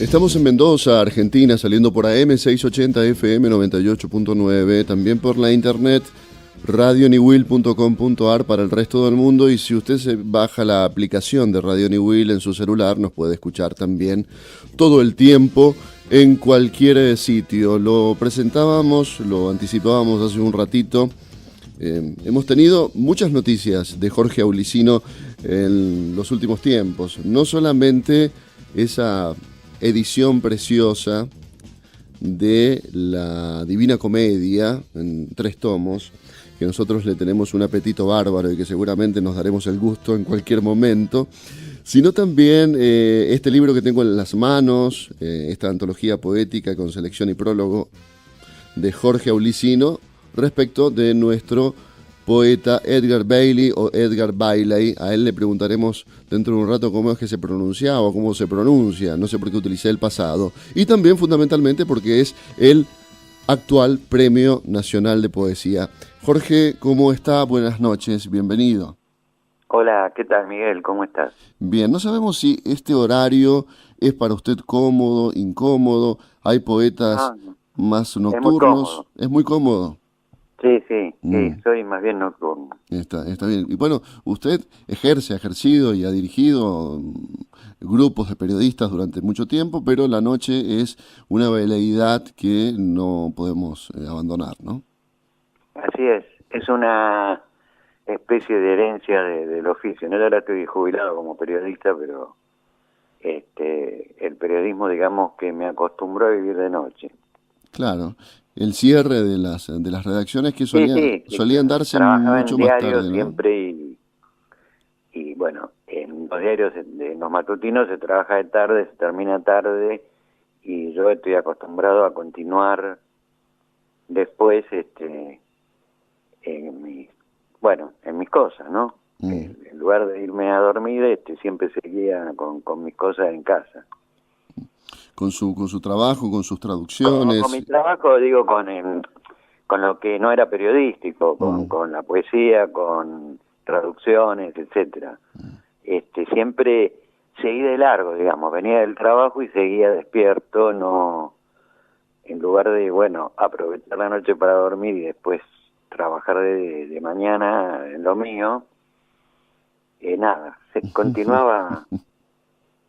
Estamos en Mendoza, Argentina, saliendo por AM 680 FM 98.9, también por la internet radioniwil.com.ar para el resto del mundo, y si usted se baja la aplicación de Radio Niwil en su celular, nos puede escuchar también todo el tiempo en cualquier sitio. Lo presentábamos, lo anticipábamos hace un ratito. Hemos tenido muchas noticias de Jorge Aulicino en los últimos tiempos, no solamente esa edición preciosa de la Divina Comedia en 3 tomos, que nosotros le tenemos un apetito bárbaro y que seguramente nos daremos el gusto en cualquier momento, sino también este libro que tengo en las manos, esta antología poética con selección y prólogo de Jorge Aulicino respecto de nuestro poeta Edgar Bailey o Edgar Bailey. A él le preguntaremos dentro de un rato cómo es que se pronunciaba o cómo se pronuncia, no sé por qué utilicé el pasado, y también fundamentalmente porque es el actual Premio Nacional de Poesía. Jorge, ¿cómo está? Buenas noches, bienvenido. Hola, ¿qué tal, Miguel? ¿Cómo estás? Bien, no sabemos si este horario es para usted cómodo, incómodo. Hay poetas más nocturnos. Es muy cómodo. Sí, soy más bien nocturno. Está bien. Y bueno, usted ha ejercido y ha dirigido grupos de periodistas durante mucho tiempo, pero la noche es una veleidad que no podemos abandonar, ¿no? Así es una especie de herencia del oficio. No, yo ahora estoy jubilado como periodista, pero el periodismo, digamos, que me acostumbró a vivir de noche. Claro, el cierre de las redacciones que solían darse mucho más tarde, ¿no? Siempre y bueno, en los diarios, en los matutinos se trabaja de tarde, se termina tarde, y yo estoy acostumbrado a continuar después en mis cosas, ¿no? En lugar de irme a dormir, siempre seguía con mis cosas en casa. Con su trabajo, con sus traducciones. Con mi trabajo, digo, con lo que no era periodístico, con la poesía, con traducciones, etcétera. Siempre seguí de largo, digamos, venía del trabajo y seguía despierto, no, en lugar de, aprovechar la noche para dormir y después trabajar de mañana en lo mío, se continuaba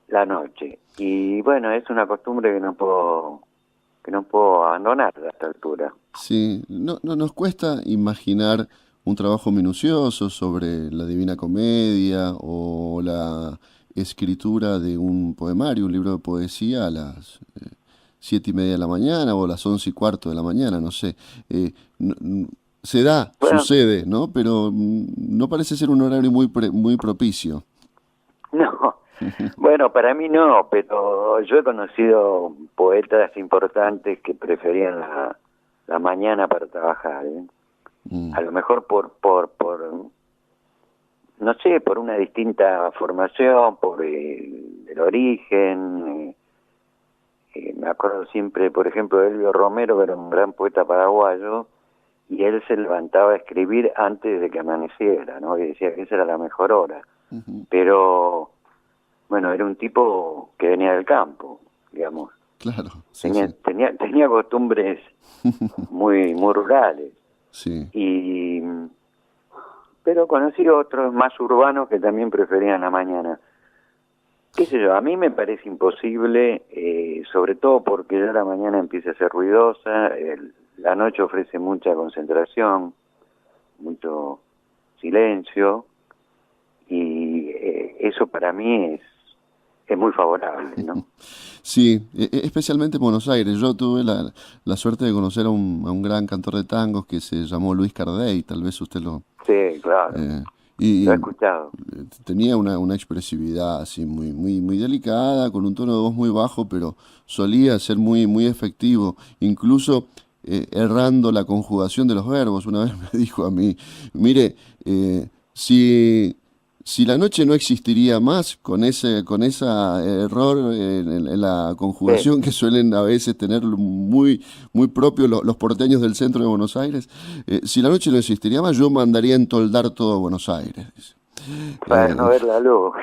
la noche. Y bueno, es una costumbre que no puedo abandonar a esta altura. Sí, no nos cuesta imaginar un trabajo minucioso sobre la Divina Comedia o la escritura de un poemario, un libro de poesía a las 7:30 de la mañana o a las 11:15 de la mañana, no sé. Sucede, ¿no? Pero no parece ser un horario muy propicio. No, bueno, para mí no, pero yo he conocido poetas importantes que preferían la mañana para trabajar, ¿eh? A lo mejor por no sé, por una distinta formación, por el origen. Me acuerdo siempre, por ejemplo, de Elvio Romero, que era un gran poeta paraguayo, y él se levantaba a escribir antes de que amaneciera, ¿no? Y decía que esa era la mejor hora. Pero bueno, era un tipo que venía del campo, digamos. Claro. Sí, tenía costumbres muy rurales. Sí. Pero conocí otros más urbanos que también preferían la mañana. Qué sé yo, a mí me parece imposible, sobre todo porque ya la mañana empieza a ser ruidosa, la noche ofrece mucha concentración, mucho silencio, y eso para mí es muy favorable, ¿no? Sí, especialmente en Buenos Aires. Yo tuve la suerte de conocer a un gran cantor de tangos que se llamó Luis Cardey, tal vez usted lo... Sí, claro, lo he escuchado. Tenía una expresividad así muy delicada, con un tono de voz muy bajo, pero solía ser muy efectivo, incluso errando la conjugación de los verbos. Una vez me dijo a mí, mire, si la noche no existiría más con ese error en la conjugación que suelen a veces tener muy propios los porteños del centro de Buenos Aires, si la noche no existiría más, yo mandaría entoldar todo Buenos Aires. para no ver la luz.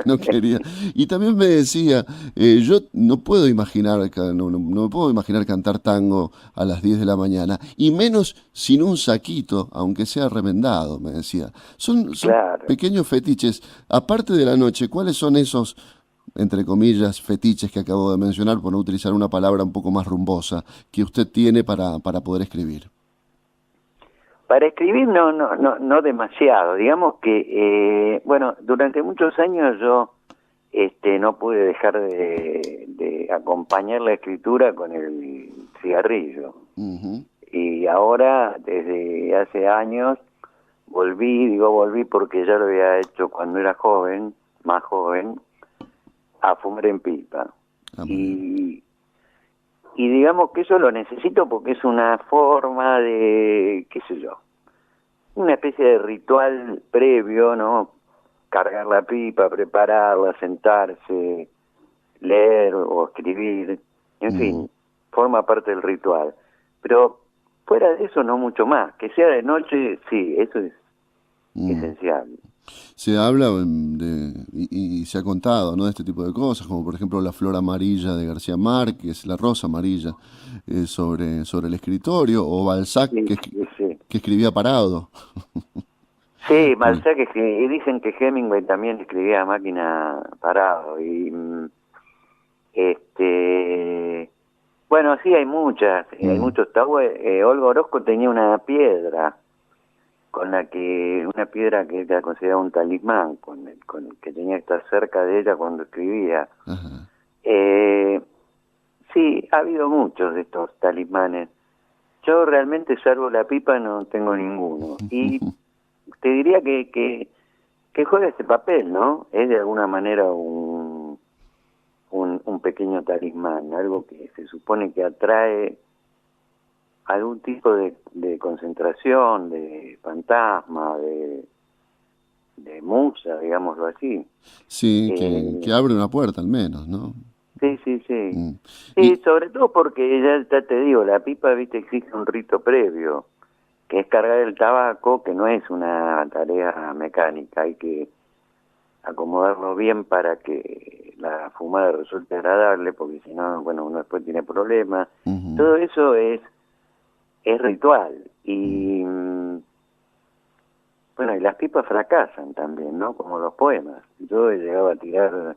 No quería. Y también me decía, yo no puedo imaginar, no me puedo imaginar cantar tango a las 10 de la mañana, y menos sin un saquito, aunque sea remendado, me decía. Son Claro. pequeños fetiches. Aparte de la noche, ¿cuáles son esos, entre comillas, fetiches que acabo de mencionar, por no utilizar una palabra un poco más rumbosa, que usted tiene para poder escribir? Para escribir no demasiado. Digamos que, bueno, durante muchos años yo no pude dejar de acompañar la escritura con el cigarrillo. Ujú. Y ahora, desde hace años, volví porque ya lo había hecho cuando era joven, más joven, a fumar en pipa. Ah, muy bien. Y, y digamos que eso lo necesito porque es una forma de, qué sé yo, una especie de ritual previo, ¿no? Cargar la pipa, prepararla, sentarse, leer o escribir, en Mm, fin, forma parte del ritual. Pero fuera de eso no mucho más. Que sea de noche, sí, eso es mm. esencial. Se habla y se ha contado, ¿no?, de este tipo de cosas, como por ejemplo la flor amarilla de García Márquez, la rosa amarilla, sobre el escritorio, o Balzac Sí, sí, sí. que escribía parado. Sí, Por- Balzac, y dicen que Hemingway también escribía a máquina parado. Y bueno, sí, hay mm, muchos tabúes. Olga Orozco tenía una piedra una piedra que era considerada un talismán, que tenía que estar cerca de ella cuando escribía. ajá, Eh, sí, ha habido muchos de estos talismanes. Yo realmente, salvo la pipa, no tengo ninguno. Y te diría que juega ese papel, ¿no? Es de alguna manera un pequeño talismán, algo que se supone que atrae algún tipo de concentración, de fantasma, de musa, digámoslo así. sí, que Eh, abre una puerta al menos, ¿no? sí, sí, sí. Mm. Sí, Y, sobre todo porque ya te digo, la pipa, viste, existe un rito previo, que es cargar el tabaco, que no es una tarea mecánica, hay que acomodarlo bien para que la fumada resulte agradable, porque si no, bueno, uno después tiene problemas. ujú, Todo eso es ritual. mm, Y bueno, y las pipas fracasan también, ¿no? Como los poemas. Yo he llegado a tirar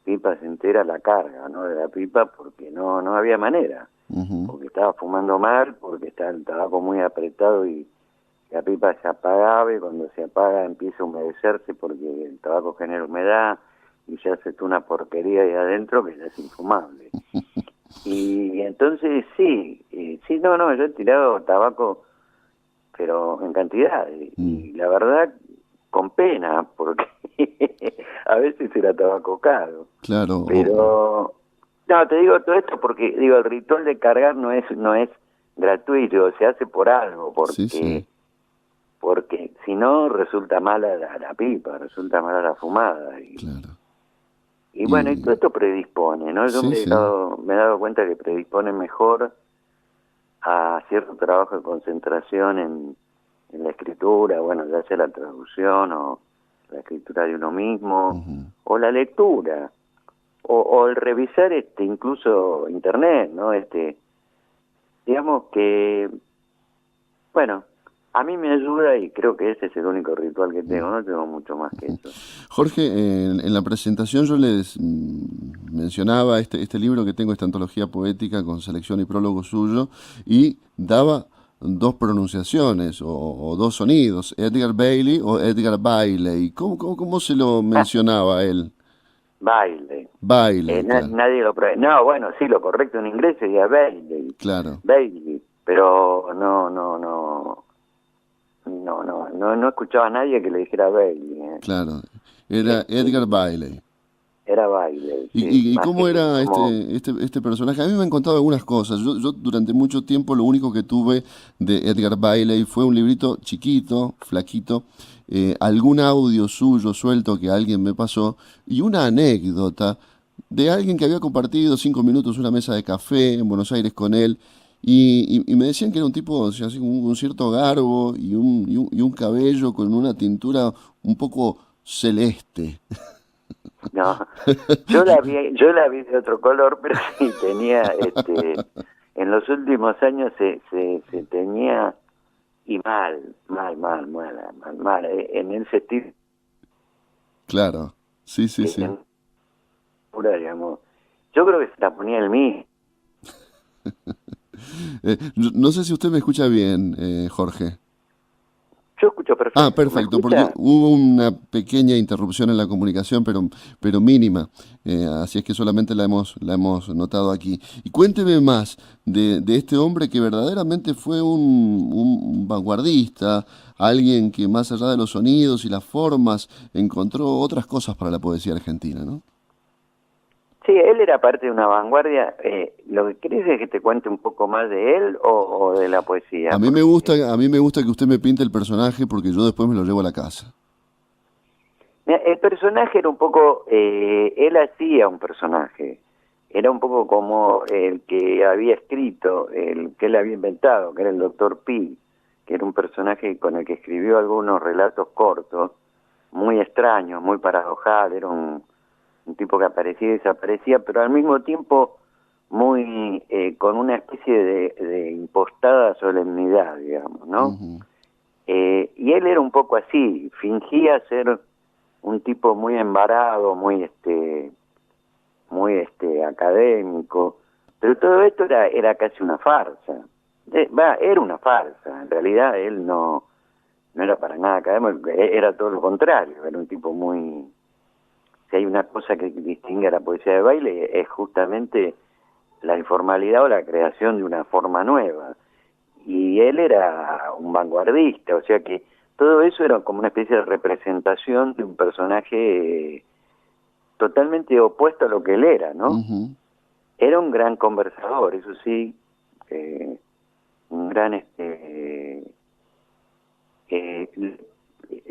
pipas enteras a la carga, ¿no? De la pipa porque no había manera. ujú. Porque estaba fumando mal, porque está el tabaco muy apretado y la pipa se apagaba y cuando se apaga empieza a humedecerse porque el tabaco genera humedad y se hace toda una porquería ahí adentro que ya es infumable. Y entonces sí, sí, no, yo he tirado tabaco pero en cantidad. Mm, Y la verdad, con pena, porque a veces era tabaco caro. claro, Pero, no, te digo todo esto porque, digo, el ritual de cargar no es gratuito, se hace por algo, sí, sí, porque si no resulta mala la pipa, resulta mala la fumada. claro. Y bueno, y todo Y esto predispone, ¿no? Yo sí, sí. me he dado cuenta que predispone mejor a cierto trabajo de concentración en la escritura, bueno, ya sea la traducción o la escritura de uno mismo, Ujú. o la lectura, o el revisar incluso internet, ¿no? Digamos que, bueno, a mí me ayuda y creo que ese es el único ritual que tengo, no tengo mucho más que eso. Jorge, en la presentación yo les mencionaba este libro que tengo, esta antología poética con selección y prólogo suyo, y daba dos pronunciaciones o dos sonidos, Edgar Bailey o Edgar Bailey. ¿Cómo se lo mencionaba él? Baile. Bailey, claro, Nadie lo... No, bueno, sí, lo correcto en inglés sería Bailey, claro, Bailey, pero no escuchaba a nadie que le dijera Bailey. claro. Era Edgar Este, Bailey. era Bailey, ¿Y, sí, y más cómo que era como... este personaje? A mí me han contado algunas cosas. Yo durante mucho tiempo lo único que tuve de Edgar Bailey fue un librito chiquito, flaquito, algún audio suyo suelto que alguien me pasó y una anécdota de alguien que había compartido 5 minutos una mesa de café en Buenos Aires con él y me decían que era un tipo, o sea, así, un cierto garbo y un cabello con una tintura un poco celeste. No, yo la vi de otro color, pero sí tenía, en los últimos años se tenía, y mal, en el sentido Claro, sí, sí, que, sí. digamos, yo creo que se la ponía el mismo. No sé si usted me escucha bien, Jorge. Yo escucho Ah, perfecto, ¿me perfecto, porque escucha? hubo una pequeña interrupción en la comunicación, pero mínima. Así es que solamente la hemos notado aquí. Y cuénteme más de este hombre que verdaderamente fue un vanguardista, alguien que más allá de los sonidos y las formas encontró otras cosas para la poesía argentina, ¿no? Sí, él era parte de una vanguardia. ¿Lo que querés es que te cuente un poco más de él o de la poesía? Porque A mí me gusta que usted me pinte el personaje porque yo después me lo llevo a la casa. mira, el personaje era un poco, él hacía un personaje, era un poco como el que había escrito, el que él había inventado, que era el doctor Pi, que era un personaje con el que escribió algunos relatos cortos, muy extraños, muy paradojal, era un tipo que aparecía y desaparecía, pero al mismo tiempo muy con una especie de impostada solemnidad, digamos, ¿no? Ujú, Y él era un poco así, fingía ser un tipo muy embarado, muy académico, pero todo esto era casi una farsa. Era una farsa, en realidad él no era para nada académico, era todo lo contrario, era un tipo muy... Si hay una cosa que distingue a la poesía de baile es justamente la informalidad o la creación de una forma nueva. Y él era un vanguardista, o sea que todo eso era como una especie de representación de un personaje totalmente opuesto a lo que él era, ¿no? ujú. Era un gran conversador, eso sí, un gran eh,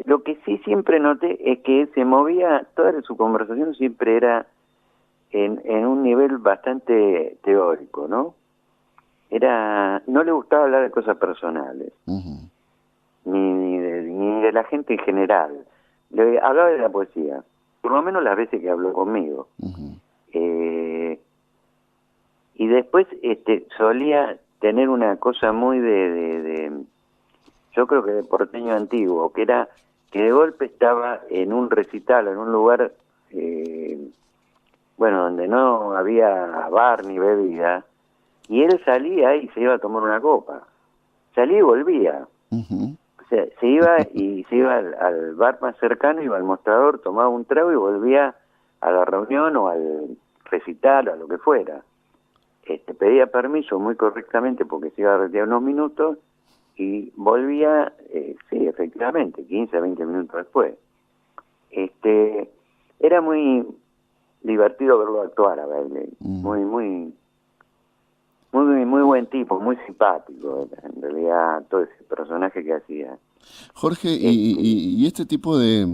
lo que sí siempre noté es que se movía, toda su conversación siempre era en un nivel bastante teórico, ¿no? No le gustaba hablar de cosas personales, Ujú, ni de la gente en general. Le hablaba de la poesía, por lo menos las veces que habló conmigo. ujú, Eh, y después solía tener una cosa muy yo creo que de porteño antiguo, que era que de golpe estaba en un recital, en un lugar, bueno, donde no había bar ni bebida, y él salía y se iba a tomar una copa. Salía y volvía. ujú. O sea, se iba al bar más cercano, iba al mostrador, tomaba un trago y volvía a la reunión o al recital o a lo que fuera. Pedía permiso muy correctamente porque se iba a retirar unos minutos y volvía, sí, efectivamente, 15 a 20 minutos después. Era muy divertido verlo actuar a Bailey, Mm. muy buen tipo, muy simpático, en realidad, todo ese personaje que hacía. Jorge, Este, y este tipo de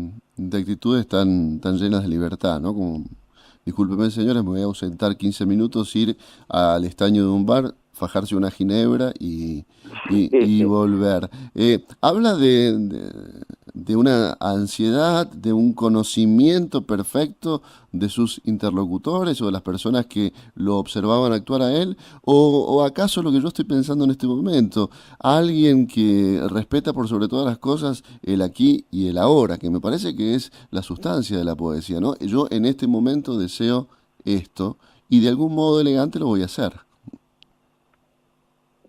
actitudes tan llenas de libertad, ¿no? Como, discúlpeme señores, me voy a ausentar 15 minutos, ir al estaño de un bar, fajarse una ginebra y volver. Habla de una ansiedad, de un conocimiento perfecto de sus interlocutores o de las personas que lo observaban actuar a él, o acaso lo que yo estoy pensando en este momento, alguien que respeta por sobre todas las cosas el aquí y el ahora, que me parece que es la sustancia de la poesía, ¿no? Yo en este momento deseo esto y de algún modo elegante lo voy a hacer.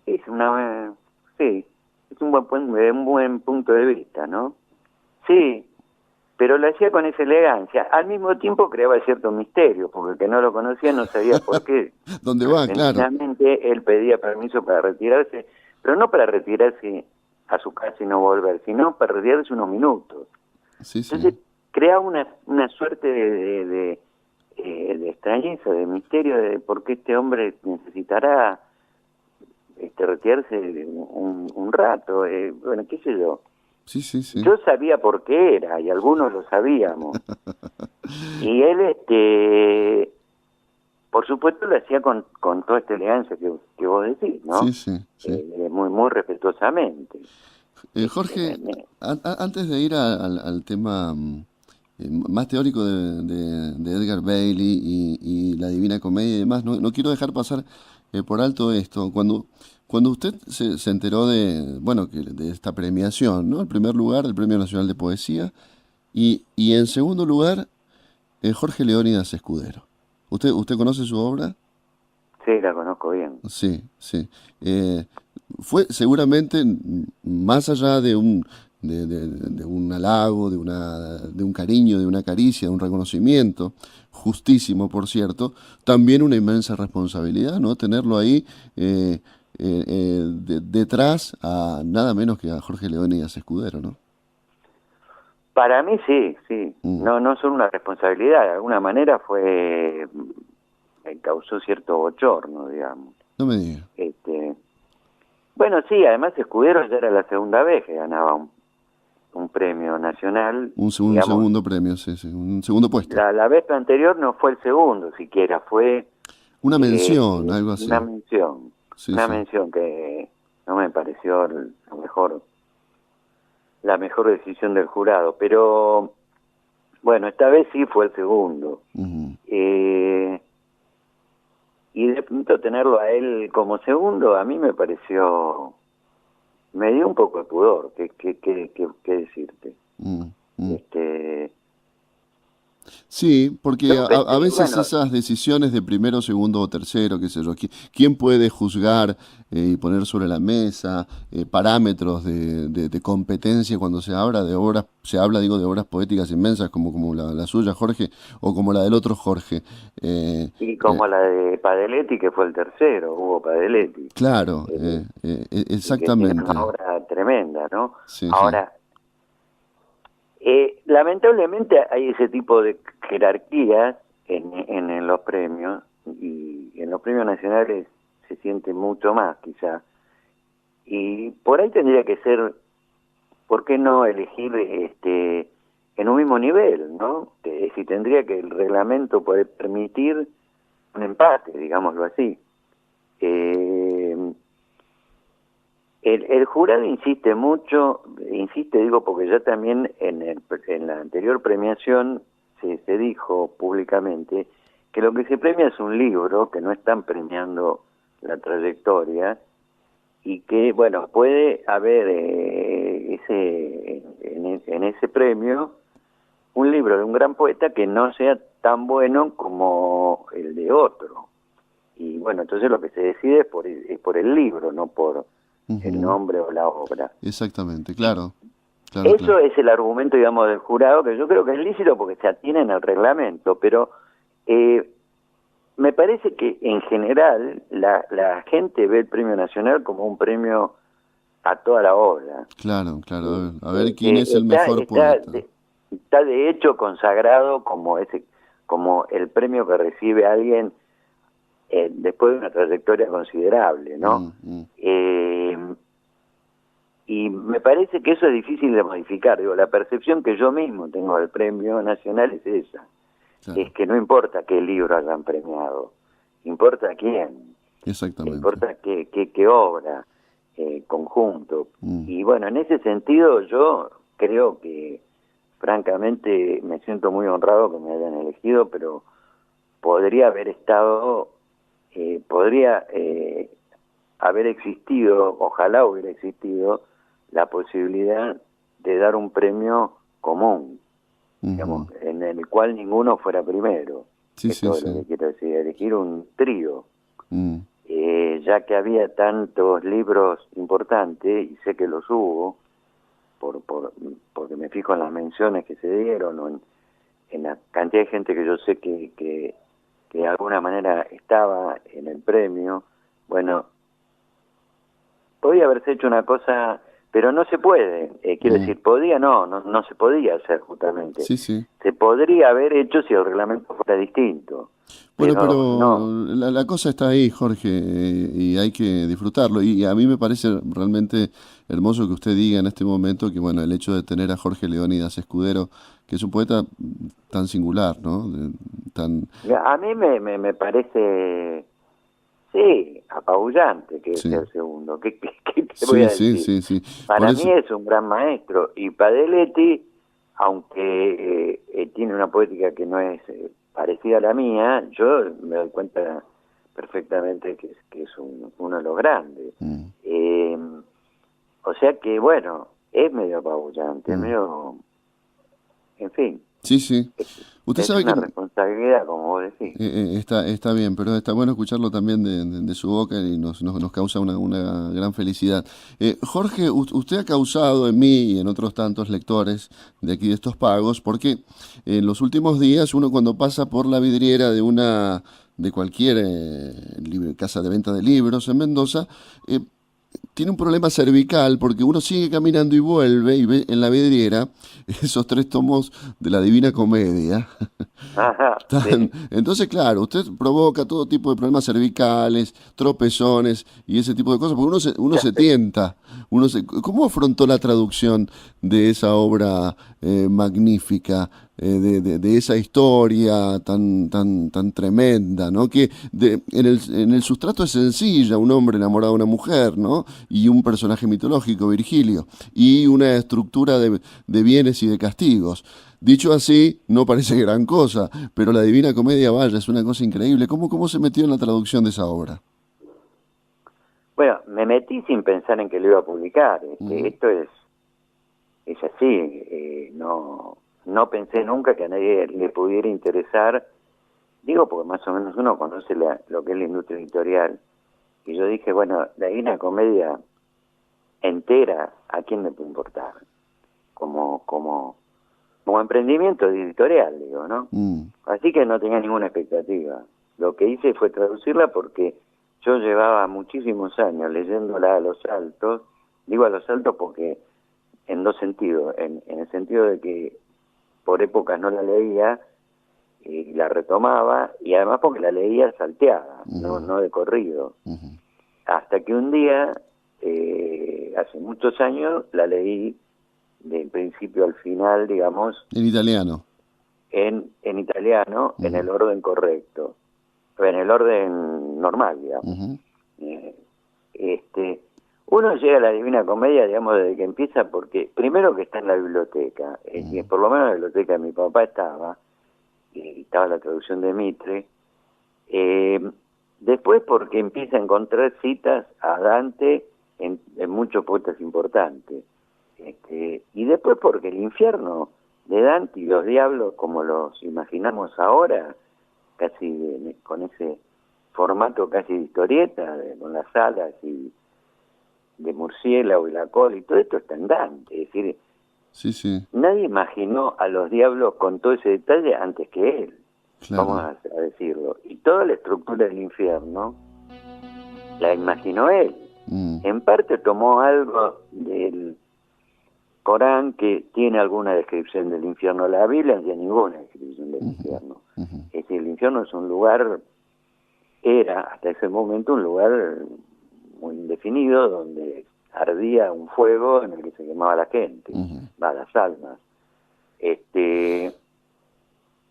es sí, es un buen punto de vista, ¿no? Sí, pero lo hacía con esa elegancia. Al mismo tiempo creaba cierto misterio, porque el que no lo conocía no sabía por qué. ¿Dónde va? Claro. Repentinamente él pedía permiso para retirarse, pero no para retirarse a su casa y no volver, sino para retirarse unos minutos. Sí, sí. Entonces creaba una suerte de extrañeza, de misterio de por qué este hombre necesitará retirarse un rato, bueno, qué sé yo. Sí, sí, sí. Yo sabía por qué era, y algunos lo sabíamos. Y él, por supuesto, lo hacía con toda esta elegancia que vos decís, Sí, ¿no? sí, sí. Muy respetuosamente. Jorge, Me- antes de ir al tema más teórico de Edgar Bailey y la Divina Comedia y demás. No quiero dejar pasar por alto esto. Cuando usted se enteró bueno, de esta premiación, ¿no? En primer lugar, el Premio Nacional de Poesía, y en segundo lugar, Jorge Leónidas Escudero. ¿Usted conoce su obra? Sí, la conozco bien. Sí, sí. Fue seguramente más allá de un halago, de un cariño, de una caricia, de un reconocimiento, justísimo por cierto, también una inmensa responsabilidad, ¿no? Tenerlo ahí detrás a nada menos que a Jorge Leónidas Escudero, ¿no? Para mí sí, sí. Mm, No son una responsabilidad, de alguna manera me causó cierto bochorno, digamos. no me diga. Bueno, sí, además Escudero ya era la segunda vez que ganaba un premio nacional, Un digamos. segundo premio, sí, sí, un segundo puesto. La vez anterior no fue el segundo siquiera, fue Una eh, mención, algo una así. mención, Sí, sí. que no me pareció la mejor decisión del jurado, pero bueno, esta vez sí fue el segundo. Ujú. Eh, y de pronto tenerlo a él como segundo, a mí me dio un poco de pudor, qué decirte. Mm, mm. Este, Sí, porque yo a pensé, veces bueno, esas decisiones de primero, segundo o tercero, qué sé yo, ¿quién puede juzgar y poner sobre la mesa parámetros de competencia cuando se habla, digo, de obras poéticas inmensas como la suya, Jorge, o como la del otro Jorge? Eh, y eh, como la de Padeletti, que fue el tercero, Hugo Padeletti, claro, y que tiene una exactamente, obra tremenda, ¿no? sí, sí. Ahora, lamentablemente hay ese tipo de jerarquías en los premios, y en los premios nacionales se siente mucho más, quizá. Y por ahí tendría que ser, ¿por qué no elegir en un mismo nivel, ¿no? Si tendría que el reglamento poder permitir un empate, digámoslo así. Eh, el jurado insiste digo, porque ya también en la anterior premiación se dijo públicamente que lo que se premia es un libro, que no están premiando la trayectoria, y que, bueno, puede haber en ese premio un libro de un gran poeta que no sea tan bueno como el de otro. Y bueno, entonces lo que se decide es por el libro, no por el Ujú. nombre o la obra. Exactamente, claro, claro, claro. Eso es el argumento, digamos, del jurado, que yo creo que es lícito porque se atienen al reglamento, pero eh, me parece que en general la gente ve el Premio Nacional como un premio a toda la obra. Claro, claro. Eh, A ver quién es el está, mejor poeta. está de hecho consagrado como el premio que recibe alguien después de una trayectoria considerable, ¿no? Mm, mm, Eh, y me parece que eso es difícil de modificar. Digo, la percepción que yo mismo tengo del premio nacional es esa, es claro, que no importa qué libro hayan premiado, importa quién, exactamente. importa qué obra, conjunto. Mm, Y bueno, en ese sentido yo creo que francamente me siento muy honrado que me hayan elegido, pero podría haber estado, podría haber existido, ojalá hubiera existido la posibilidad de dar un premio común, ujú. digamos, en el cual ninguno fuera primero. Sí, sí, Esto es lo sí. que quiero decir, elegir un trío, Mm, ya que había tantos libros importantes, y sé que los hubo, porque me fijo en las menciones que se dieron, o en la cantidad de gente que yo sé que de alguna manera estaba en el premio. Bueno, podía haberse hecho una cosa, pero no se puede. Quiero mm. decir, no se podía hacer justamente. Sí, sí. Se podría haber hecho si el reglamento fuera distinto, Bueno, pero pero no. la cosa está ahí, Jorge, y hay que disfrutarlo. Y a mí me parece realmente hermoso que usted diga en este momento que, bueno, el hecho de tener a Jorge Leónidas Escudero, que es un poeta tan singular, ¿no? Tan, A mí me parece, sí, apabullante que sea sí, el segundo. ¿Qué te voy sí, a sí, decir? sí, sí. Por Para mí eso, es un gran maestro. Y Padeletti, aunque tiene una poética que no es parecida a la mía, yo me doy cuenta perfectamente que es uno de los grandes. O sea que, bueno, es medio apabullante, medio... En fin. Sí, sí. Usted es sabe una que responsabilidad, como vos decís. está bien, pero está bueno escucharlo también de su boca y nos causa una gran felicidad. Jorge, usted ha causado en mí y en otros tantos lectores de aquí de estos pagos, porque en los últimos días uno cuando pasa por la vidriera de cualquier casa de venta de libros en Mendoza, tiene un problema cervical porque uno sigue caminando y vuelve y ve en la vidriera esos 3 tomos de la Divina Comedia. Ajá, sí. Entonces, claro, usted provoca todo tipo de problemas cervicales, tropezones y ese tipo de cosas, porque uno se tienta. ¿Cómo afrontó la traducción de esa obra magnífica, de esa historia tan tremenda, ¿no? Que en el sustrato es sencilla, un hombre enamorado de una mujer, ¿no? Y un personaje mitológico, Virgilio, y una estructura de bienes y de castigos. Dicho así, no parece gran cosa, pero la Divina Comedia, vaya, es una cosa increíble. ¿Cómo se metió en la traducción de esa obra? Bueno, me metí sin pensar en que lo iba a publicar. Esto es así. No pensé nunca que a nadie le pudiera interesar. Digo, porque más o menos uno conoce lo que es la industria editorial. Y yo dije, bueno, la Divina Comedia entera, ¿a quién me puede importar? Como emprendimiento editorial, digo, ¿no? Así que no tenía ninguna expectativa. Lo que hice fue traducirla porque yo llevaba muchísimos años leyéndola a los saltos. Digo a los saltos porque en dos sentidos. En el sentido de que por épocas no la leía y la retomaba, y además porque la leía salteada, no de corrido. Hasta que un día, hace muchos años, la leí del principio al final, digamos. En italiano. En italiano, en el orden correcto, en el orden normal, digamos. Uno llega a la Divina Comedia, digamos, desde que empieza, porque primero que está en la biblioteca, por lo menos en la biblioteca de mi papá estaba la traducción de Mitre. Después porque empieza a encontrar citas a Dante en muchos poetas importantes. Y después porque el infierno de Dante y los diablos, como los imaginamos ahora, casi con ese formato casi de historieta, con las alas y de murciélago y la cola, y todo esto está en Dante. Es decir, sí. Nadie imaginó a los diablos con todo ese detalle antes que él, claro. Vamos a decirlo. Y toda la estructura del infierno la imaginó él. En parte tomó algo del Corán, que tiene alguna descripción del infierno. La Biblia no tiene ninguna descripción del infierno. Es decir, el infierno es un lugar, era hasta ese momento un lugar muy indefinido, donde ardía un fuego en el que se quemaba la gente, las almas.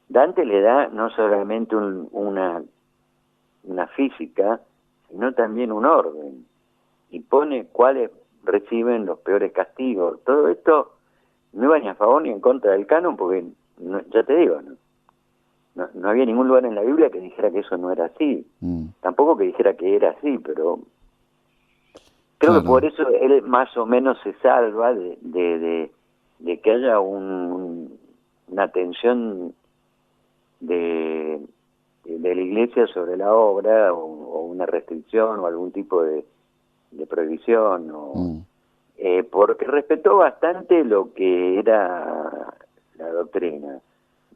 Dante le da no solamente una física, sino también un orden, y pone cuáles reciben los peores castigos. Todo esto no iba ni a favor ni en contra del canon, porque ya te digo, no había ningún lugar en la Biblia que dijera que eso no era así, tampoco que dijera que era así, pero creo que por eso él más o menos se salva de que haya una tensión de la Iglesia sobre la obra, o una restricción o algún tipo de prohibición, porque respetó bastante lo que era la doctrina,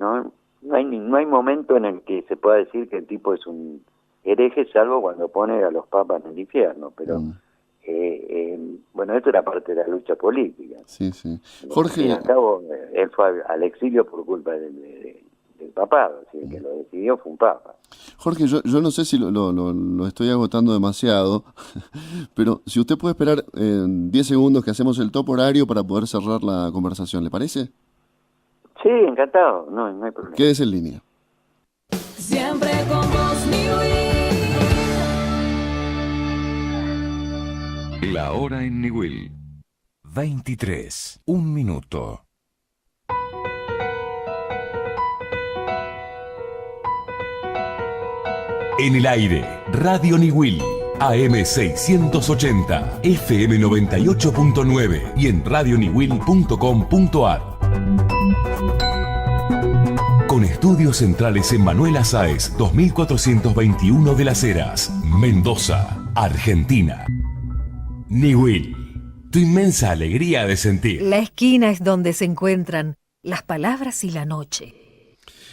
¿no? No hay momento en el que se pueda decir que el tipo es un hereje, salvo cuando pone a los papas en el infierno, pero bueno, esto era parte de la lucha política. Sí. Jorge, y al cabo, él fue al exilio por culpa del papado, así que lo decidió fue un papa. Jorge, yo no sé si lo estoy agotando demasiado, pero si usted puede esperar 10 segundos que hacemos el top horario para poder cerrar la conversación, ¿le parece? Sí, encantado, no hay problema. Quédese en línea. Siempre con vos, mi Will. La hora en Niwil. 23, 1 minuto. En el aire, Radio Niwil, AM 680, FM 98.9 y en radioniwil.com.ar. Con estudios centrales en Manuel Azáez, 2421 de Las Heras, Mendoza, Argentina. Niwil, tu inmensa alegría de sentir. La esquina es donde se encuentran las palabras y la noche.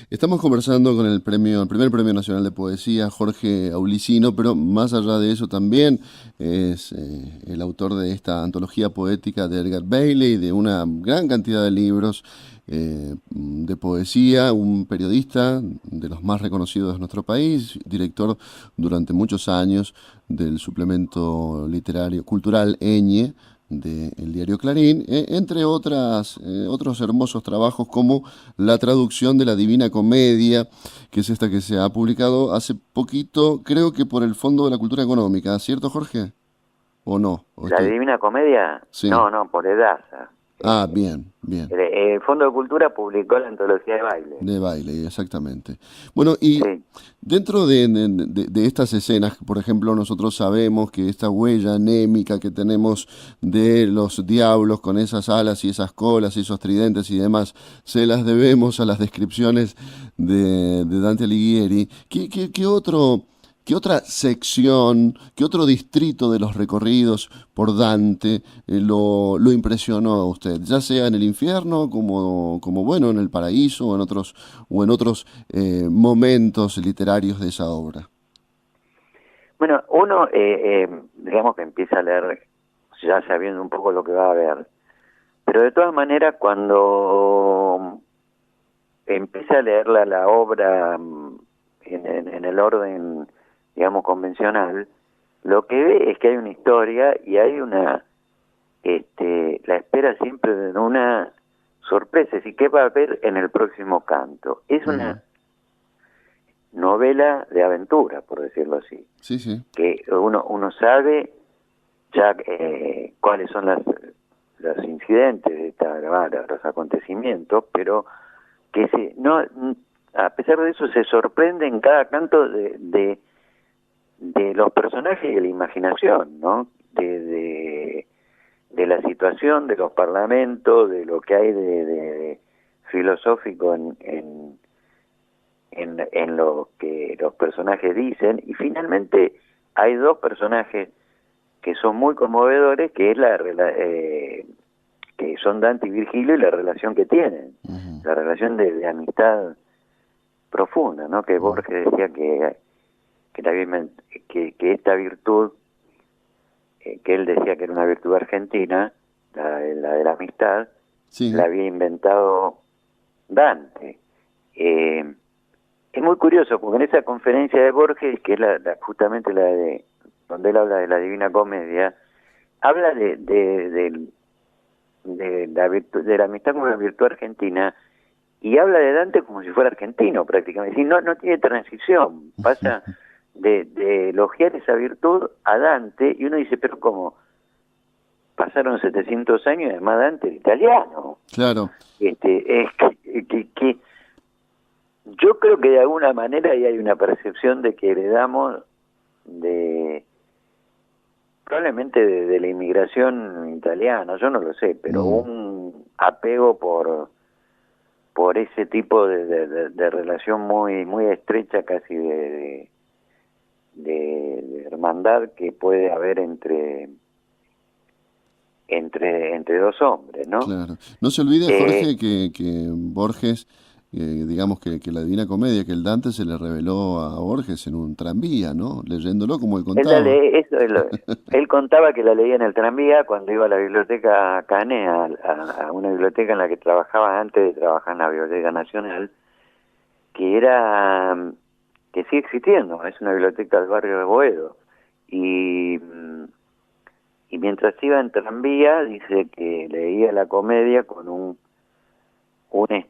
Estamos conversando con el primer Premio Nacional de Poesía, Jorge Aulicino, pero más allá de eso también es el autor de esta antología poética de Edgar Bailey, de una gran cantidad de libros de poesía, un periodista de los más reconocidos de nuestro país, director durante muchos años del suplemento literario cultural Eñe, del diario Clarín, entre otros hermosos trabajos como la traducción de la Divina Comedia, que es esta que se ha publicado hace poquito, creo que por el Fondo de la Cultura Económica, ¿cierto, Jorge? ¿O no? ¿La Divina Comedia? Sí. No, por Edasa. Ah, bien. El Fondo de Cultura publicó la antología de baile. De baile, exactamente. Bueno, y sí. Dentro de estas escenas, por ejemplo, nosotros sabemos que esta huella anémica que tenemos de los diablos con esas alas y esas colas y esos tridentes y demás, se las debemos a las descripciones de Dante Alighieri. ¿Qué otra sección, qué otro distrito de los recorridos por Dante lo impresionó a usted? Ya sea en el infierno, como bueno, en el paraíso o en otros momentos literarios de esa obra. Bueno, uno, digamos que empieza a leer ya sabiendo un poco lo que va a ver, pero de todas maneras cuando empieza a leer la obra en el orden, digamos, convencional, lo que ve es que hay una historia y hay la espera siempre de una sorpresa, y qué va a haber en el próximo canto. Es una novela de aventura, por decirlo así. Sí, sí. Que uno sabe ya cuáles son los incidentes de los acontecimientos, pero que a pesar de eso se sorprende en cada canto de los personajes y de la imaginación, ¿no? De la situación, de los parlamentos, de lo que hay de filosófico en lo que los personajes dicen. Y finalmente hay dos personajes que son muy conmovedores, que es que son Dante y Virgilio, y la relación que tienen, la relación de amistad profunda, ¿no? Que Borges decía que esta virtud, que él decía que era una virtud argentina, la de la amistad, sí, la había inventado Dante. Es muy curioso, porque en esa conferencia de Borges, que es justamente la de donde él habla de la Divina Comedia, habla de la virtud, de la amistad como una virtud argentina, y habla de Dante como si fuera argentino prácticamente. No tiene transición, pasa de elogiar esa virtud a Dante, y uno dice, pero ¿cómo? Pasaron 700 años y además Dante era italiano. Claro. Es que yo creo que de alguna manera ahí hay una percepción de que heredamos probablemente de la inmigración italiana, yo no lo sé, pero un apego por ese tipo de relación muy estrecha, casi de hermandad que puede haber entre dos hombres, ¿no? Claro. No se olvide, Jorge, que Borges, digamos que la Divina Comedia, que el Dante se le reveló a Borges en un tranvía, ¿no? Leyéndolo como él contaba. Él contaba que la leía en el tranvía cuando iba a la biblioteca Cane, a una biblioteca en la que trabajaba antes de trabajar en la Biblioteca Nacional, que sigue existiendo, es una biblioteca del barrio de Boedo, y mientras iba en tranvía dice que leía la comedia con un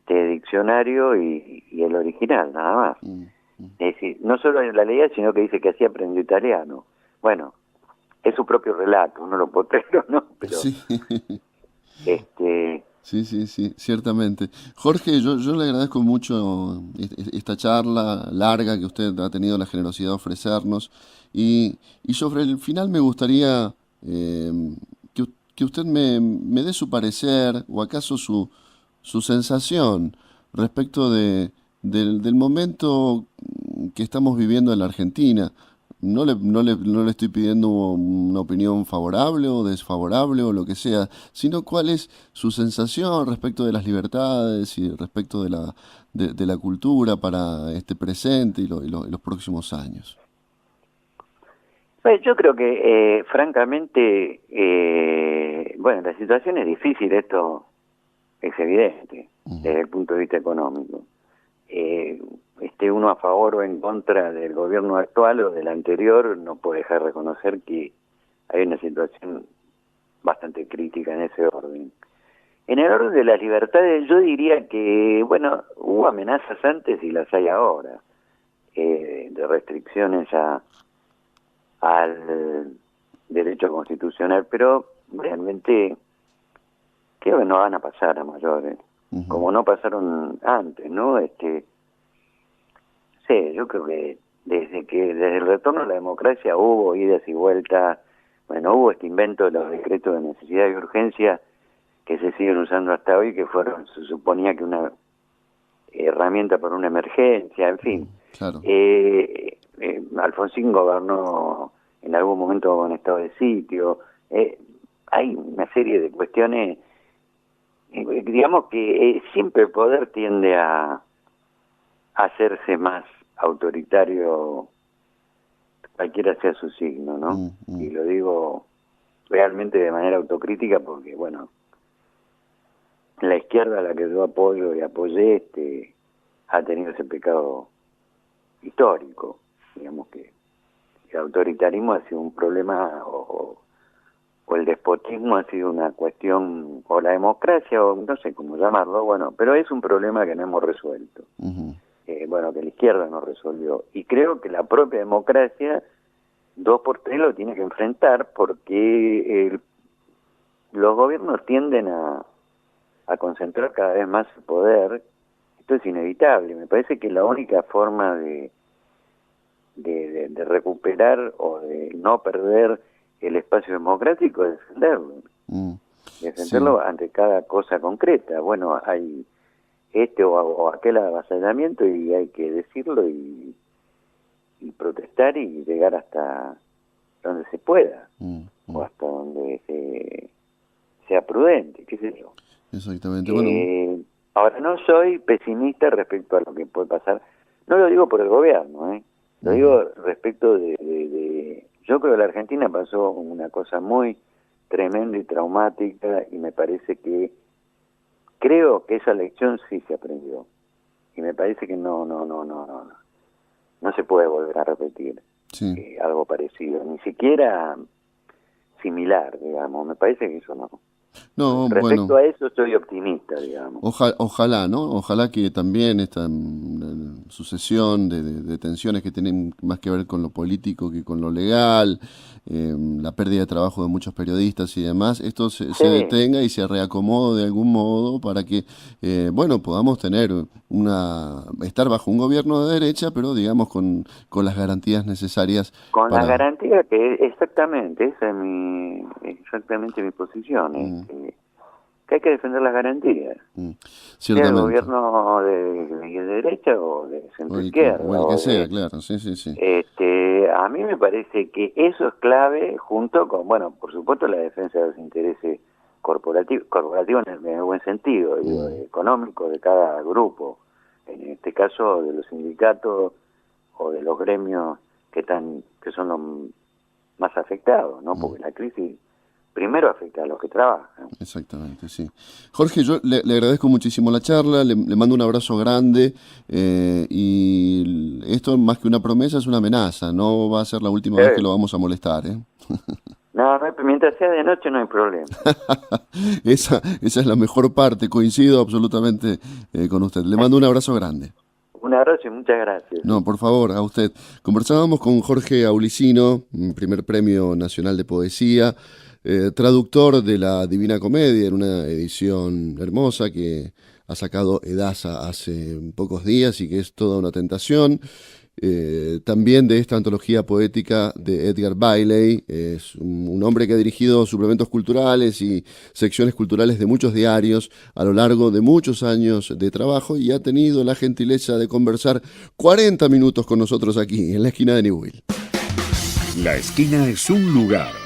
diccionario y el original, nada más. Es decir, no solo la leía, sino que dice que así aprendió italiano. Bueno, es su propio relato, uno lo puede creer o no, pero sí. Sí, sí, sí, ciertamente. Jorge, yo le agradezco mucho esta charla larga que usted ha tenido la generosidad de ofrecernos y sobre el final me gustaría eh, que usted me dé su parecer o acaso su sensación respecto del momento que estamos viviendo en la Argentina. No le estoy pidiendo una opinión favorable o desfavorable o lo que sea, sino cuál es su sensación respecto de las libertades y respecto de la cultura para este presente y los próximos años. Pues yo creo que, francamente, bueno, la situación es difícil, esto es evidente, desde el punto de vista económico. Esté uno a favor o en contra del gobierno actual o del anterior, no puede dejar de reconocer que hay una situación bastante crítica en ese orden. En el orden de las libertades, yo diría que, bueno, hubo amenazas antes y las hay ahora, de restricciones al derecho constitucional, pero realmente creo que no van a pasar a mayores, como no pasaron antes, ¿no? Sí, yo creo que desde el retorno a la democracia hubo idas y vueltas, bueno, hubo este invento de los decretos de necesidad y urgencia que se siguen usando hasta hoy, que fueron, se suponía que una herramienta para una emergencia, en fin. Claro. Alfonsín gobernó en algún momento con estado de sitio. Hay una serie de cuestiones, digamos que siempre el poder tiende a hacerse más autoritario, cualquiera sea su signo, ¿no? Y lo digo realmente de manera autocrítica porque, bueno, la izquierda a la que yo apoyo y apoyé ha tenido ese pecado histórico, digamos que el autoritarismo ha sido un problema o el despotismo ha sido una cuestión, o la democracia, o no sé cómo llamarlo, bueno, pero es un problema que no hemos resuelto. Bueno, que la izquierda no resolvió. Y creo que la propia democracia, 2x3 lo tiene que enfrentar porque los gobiernos tienden a concentrar cada vez más el poder. Esto es inevitable. Me parece que la única forma de recuperar o de no perder el espacio democrático es defenderlo. Defenderlo ante cada cosa concreta. Bueno, hay o aquel avasallamiento y hay que decirlo y protestar y llegar hasta donde se pueda o hasta donde sea prudente, qué sé yo. Exactamente. Bueno. Ahora, no soy pesimista respecto a lo que puede pasar. No lo digo por el gobierno, lo digo respecto de... Yo creo que la Argentina pasó una cosa muy tremenda y traumática y me parece que creo que esa lección sí se aprendió y me parece que no se puede volver a repetir algo parecido, ni siquiera similar, digamos. Me parece que eso no. No, respecto a eso soy optimista, digamos. Ojalá, ¿no? Ojalá que también esta sucesión de tensiones que tienen más que ver con lo político que con lo legal, la pérdida de trabajo de muchos periodistas y demás, esto se detenga y se reacomode de algún modo para que, bueno, podamos tener estar bajo un gobierno de derecha, pero digamos con las garantías necesarias. Con la garantía que, exactamente, esa es exactamente mi posición, que hay que defender las garantías, sea el gobierno de derecha o de centro-izquierda. O el que sea, claro, sí. A mí me parece que eso es clave, junto con, bueno, por supuesto, la defensa de los intereses corporativos en el buen sentido, digo, económicos de cada grupo, en este caso de los sindicatos o de los gremios que son los más afectados, ¿no? Porque la crisis primero afecta a los que trabajan. Exactamente, sí. Jorge, yo le agradezco muchísimo la charla, le mando un abrazo grande y esto más que una promesa es una amenaza, no va a ser la última vez que lo vamos a molestar, ¿eh? No, mientras sea de noche no hay problema. Esa es la mejor parte, coincido absolutamente con usted. Le mando un abrazo grande. Un abrazo y muchas gracias. No, por favor, a usted. Conversábamos con Jorge Aulicino, primer Premio Nacional de Poesía, traductor de la Divina Comedia en una edición hermosa que ha sacado Edasa hace pocos días y que es toda una tentación. También de esta antología poética de Edgar Bailey, es un hombre que ha dirigido suplementos culturales y secciones culturales de muchos diarios a lo largo de muchos años de trabajo y ha tenido la gentileza de conversar 40 minutos con nosotros aquí en la esquina de Newell. La esquina es un lugar.